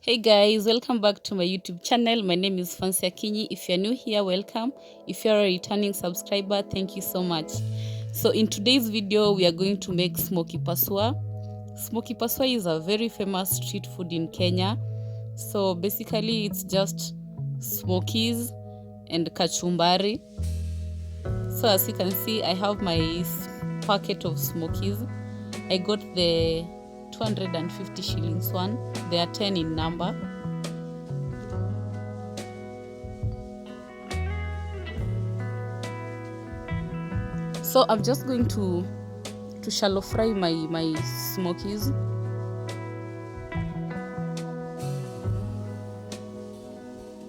Hey guys, welcome back to my YouTube channel. My name is Fancy Akinyi. If you're new here, welcome. If you're a returning subscriber, thank you so much. So in today's video, we are going to make smokie pasua. Smokie pasua is a very famous street food in Kenya. So basically it's just smokies and kachumbari. So as you can see, I have my packet of smokies. I got the 250 shillings one. They are 10 in number. So I'm just going to shallow fry my smokies.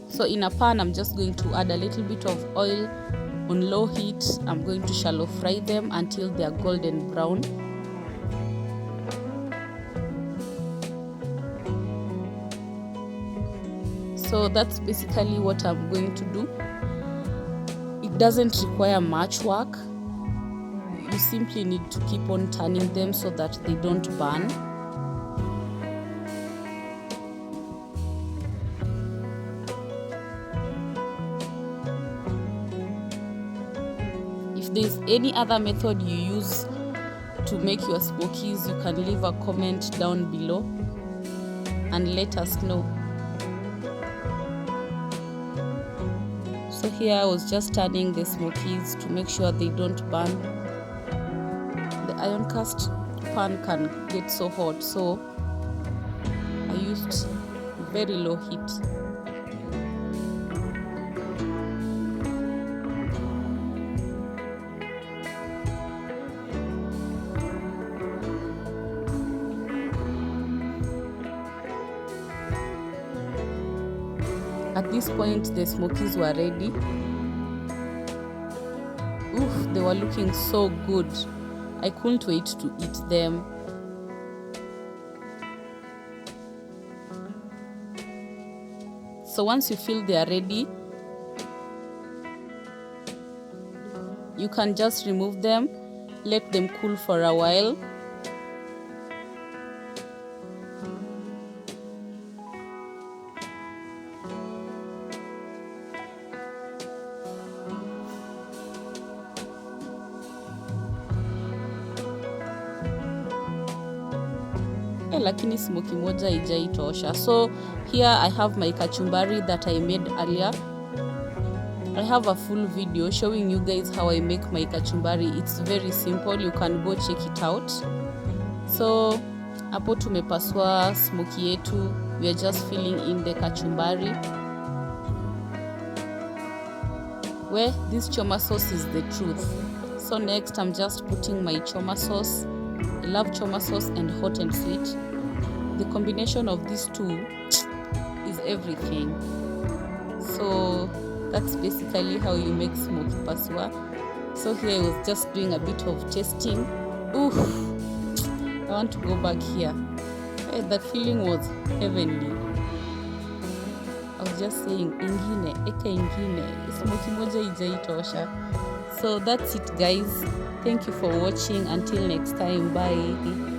So in a pan, I'm just going to add a little bit of oil on low heat. I'm going to shallow fry them until they are golden brown. So that's basically what I'm going to do. It doesn't require much work. You simply need to keep on turning them so that they don't burn. If there's any other method you use to make your smokies, you can leave a comment down below and let us know. So here I was just turning the smokies to make sure they don't burn. The iron cast pan can get so hot, so I used very low heat. At this point, the smokies were ready. Oof, they were looking so good. I couldn't wait to eat them. So once you feel they are ready, you can just remove them, let them cool for a while. Lakini smoky moja haijaitosha. So here I have my kachumbari that I made earlier. I have a full video showing you guys how I make my kachumbari. It's very simple. You can go check it out. So hapo tumepasua smoky yetu. We are just filling in the kachumbari. Well, this choma sauce is the truth. So next I'm just putting my choma sauce. I love choma sauce and hot and sweet. The combination of these two is everything. So that's basically how you make smokie pasua. So here I was just doing a bit of tasting. Oof, I want to go back here. Hey, that feeling was heavenly. I was just saying ingine, eka ingine, smokie moja ijaitosha. So that's it guys. Thank you for watching. Until next time, bye.